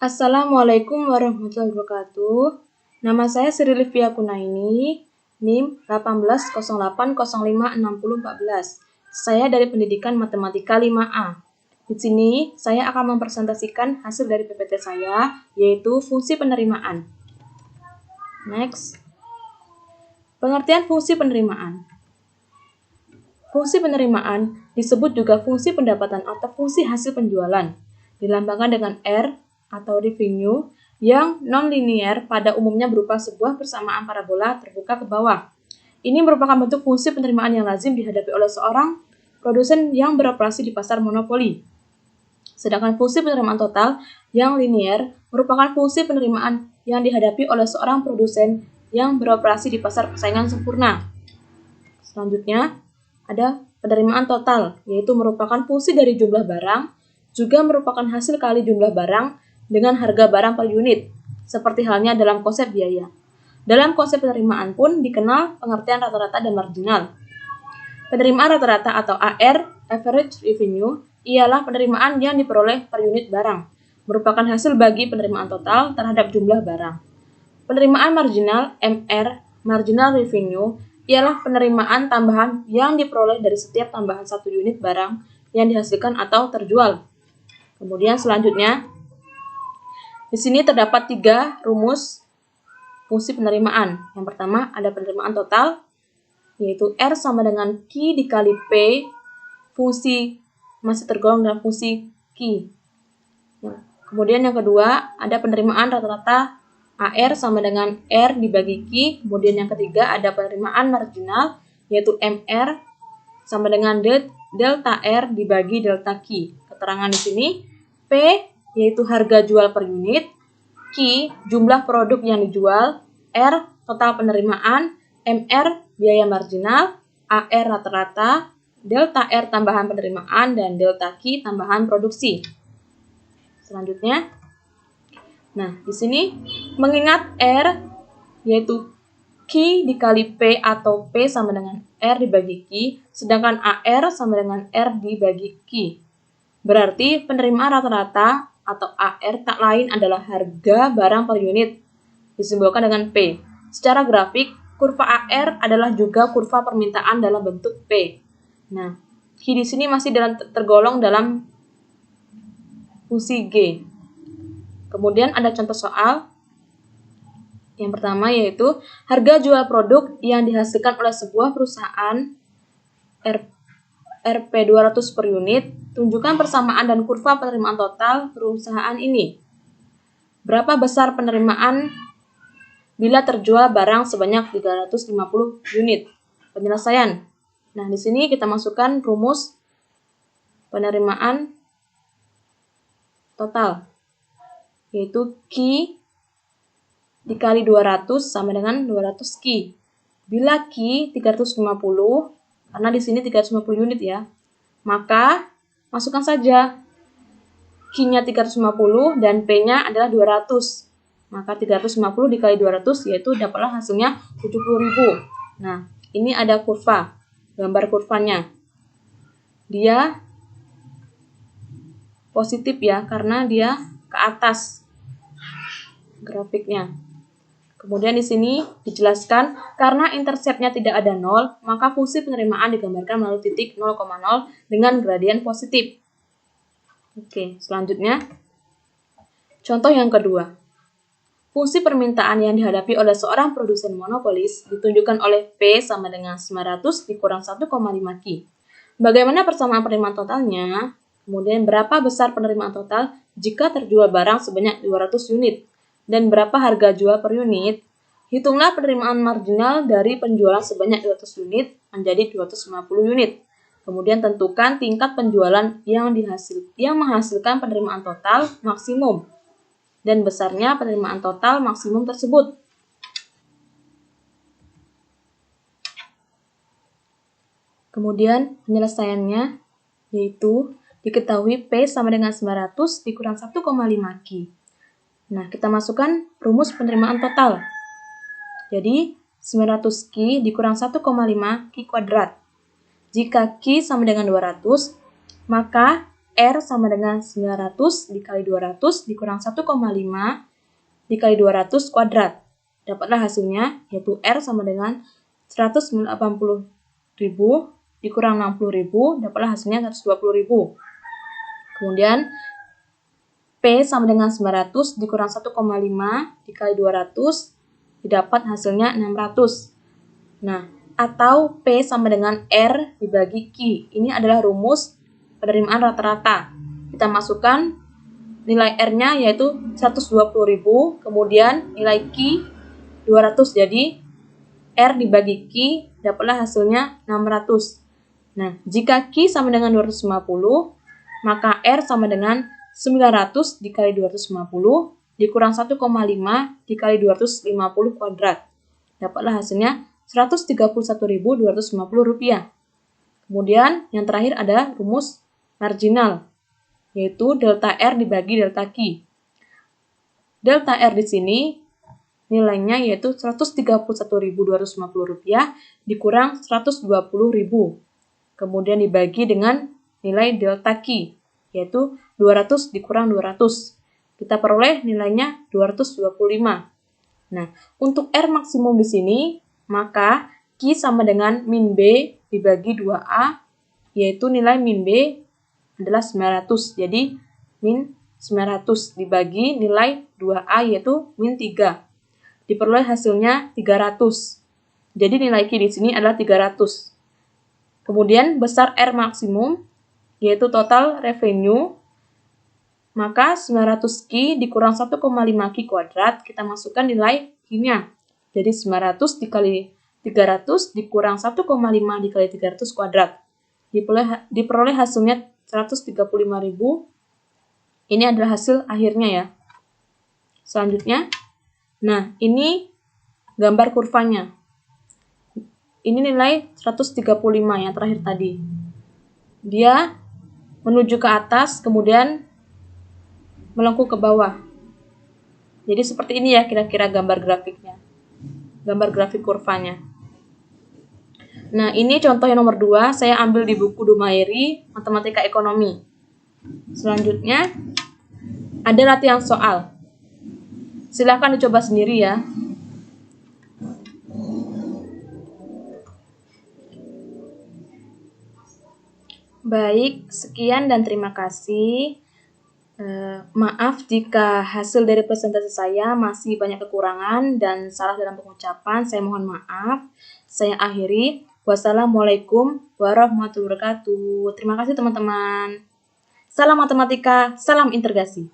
Assalamualaikum warahmatullahi wabarakatuh. Nama saya Sri Livia Kunaini, NIM 1808056014. Saya dari Pendidikan Matematika 5A. Di sini saya akan mempresentasikan hasil dari PPT saya, yaitu fungsi penerimaan. Next. Pengertian fungsi penerimaan. Fungsi penerimaan disebut juga fungsi pendapatan atau fungsi hasil penjualan. Dilambangkan dengan R atau revenue yang non-linear pada umumnya berupa sebuah persamaan parabola terbuka ke bawah. Ini merupakan bentuk fungsi penerimaan yang lazim dihadapi oleh seorang produsen yang beroperasi di pasar monopoli. Sedangkan fungsi penerimaan total yang linear merupakan fungsi penerimaan yang dihadapi oleh seorang produsen yang beroperasi di pasar persaingan sempurna. Selanjutnya, ada penerimaan total, yaitu merupakan fungsi dari jumlah barang, juga merupakan hasil kali jumlah barang dengan harga barang per unit, seperti halnya dalam konsep biaya. Dalam konsep penerimaan pun dikenal pengertian rata-rata dan marginal. Penerimaan rata-rata atau AR, Average Revenue, ialah penerimaan yang diperoleh per unit barang, merupakan hasil bagi penerimaan total terhadap jumlah barang. Penerimaan marginal, MR, Marginal Revenue, ialah penerimaan tambahan yang diperoleh dari setiap tambahan satu unit barang yang dihasilkan atau terjual. Kemudian selanjutnya, di sini terdapat 3 rumus fungsi penerimaan. Yang pertama ada penerimaan total, yaitu R sama dengan Q dikali P, fungsi masih tergolong dalam fungsi Q. Kemudian yang kedua ada penerimaan rata-rata AR sama dengan R dibagi Q. Kemudian yang ketiga ada penerimaan marginal, yaitu MR sama dengan delta R dibagi delta Q. Keterangan di sini, P yaitu harga jual per unit, Q jumlah produk yang dijual, R total penerimaan, MR biaya marginal, AR rata-rata, delta R tambahan penerimaan, dan delta Q tambahan produksi. Selanjutnya, nah di sini mengingat R yaitu Q dikali P atau P sama dengan R dibagi Q, sedangkan AR sama dengan R dibagi Q. Berarti penerimaan rata-rata atau AR tak lain adalah harga barang per unit, disimbolkan dengan P. Secara grafik, kurva AR adalah juga kurva permintaan dalam bentuk P. Nah, Q di sini masih tergolong dalam fungsi G. Kemudian ada contoh soal. Yang pertama yaitu harga jual produk yang dihasilkan oleh sebuah perusahaan Rp 200 per unit. Tunjukkan persamaan dan kurva penerimaan total perusahaan ini. Berapa besar penerimaan bila terjual barang sebanyak 350 unit? Penyelesaian. Nah, di sini kita masukkan rumus penerimaan total, yaitu Q dikali 200 sama dengan 200 Q. Bila Q 350, karena di sini 350 unit ya, maka masukkan saja Q-nya 350 dan P-nya adalah 200. Maka 350 dikali 200 yaitu dapatlah hasilnya 70.000. Nah, ini ada kurva, gambar kurvanya. Dia positif ya, karena dia ke atas grafiknya. Kemudian di sini dijelaskan karena interseptnya tidak ada 0, maka fungsi penerimaan digambarkan melalui titik 0,0 dengan gradien positif. Oke, selanjutnya contoh yang kedua. Fungsi permintaan yang dihadapi oleh seorang produsen monopolis ditunjukkan oleh P sama dengan 900 dikurang 1,5 Q. Bagaimana persamaan penerimaan totalnya? Kemudian berapa besar penerimaan total jika terjual barang sebanyak 200 unit? Dan berapa harga jual per unit? Hitunglah penerimaan marginal dari penjualan sebanyak 200 unit menjadi 250 unit. Kemudian tentukan tingkat penjualan yang menghasilkan penerimaan total maksimum dan besarnya penerimaan total maksimum tersebut. Kemudian penyelesaiannya yaitu diketahui P sama dengan 900 dikurang 1,5 Q. Nah, kita masukkan rumus penerimaan total. Jadi, 900 Q dikurang 1,5 Q kuadrat. Jika Q sama dengan 200, maka R sama dengan 900 dikali 200 dikurang 1,5 dikali 200 kuadrat. Dapatlah hasilnya, yaitu R sama dengan 180.000 dikurang 60.000, dapatlah hasilnya 120.000. Kemudian, P sama dengan 900 dikurang 1,5 dikali 200, didapat hasilnya 600. Nah, atau P sama dengan R dibagi Q. Ini adalah rumus penerimaan rata-rata. Kita masukkan nilai R-nya yaitu 120.000, kemudian nilai Q 200. Jadi, R dibagi Q, dapatlah hasilnya 600. Nah, jika Q sama dengan 250, maka R sama dengan 900 dikali 250 dikurang 1,5 dikali 250 kuadrat. Dapatlah hasilnya Rp131.250. Kemudian yang terakhir ada rumus marginal, yaitu delta R dibagi delta Q. Delta R di sini nilainya yaitu Rp131.250 dikurang 120.000. Kemudian dibagi dengan nilai delta Q, yaitu 200 dikurang 200. Kita peroleh nilainya 225. Nah, untuk R maksimum di sini, maka Q sama dengan min B dibagi 2A, yaitu nilai min B adalah 900. Jadi, min 900 dibagi nilai 2A, yaitu min 3. Diperoleh hasilnya 300. Jadi, nilai Q di sini adalah 300. Kemudian, besar R maksimum, yaitu total revenue, maka 900 Q dikurang 1,5 Q kuadrat, kita masukkan nilai Q-nya. Jadi 900 dikali 300 dikurang 1,5 dikali 300 kuadrat. Diperoleh hasilnya 135.000. Ini adalah hasil akhirnya ya. Selanjutnya, nah ini gambar kurvanya. Ini nilai 135 yang terakhir tadi. Dia menuju ke atas, kemudian melengkung ke bawah. Jadi seperti ini ya kira-kira gambar grafiknya. Gambar grafik kurvanya. Nah, ini contoh yang nomor 2, saya ambil di buku Dumairi, Matematika Ekonomi. Selanjutnya, ada latihan soal. Silahkan dicoba sendiri ya. Baik, sekian dan terima kasih. Maaf jika hasil dari presentasi saya masih banyak kekurangan dan salah dalam pengucapan, saya mohon maaf. Saya akhiri. Wassalamualaikum warahmatullahi wabarakatuh. Terima kasih teman-teman. Salam matematika, salam integrasi.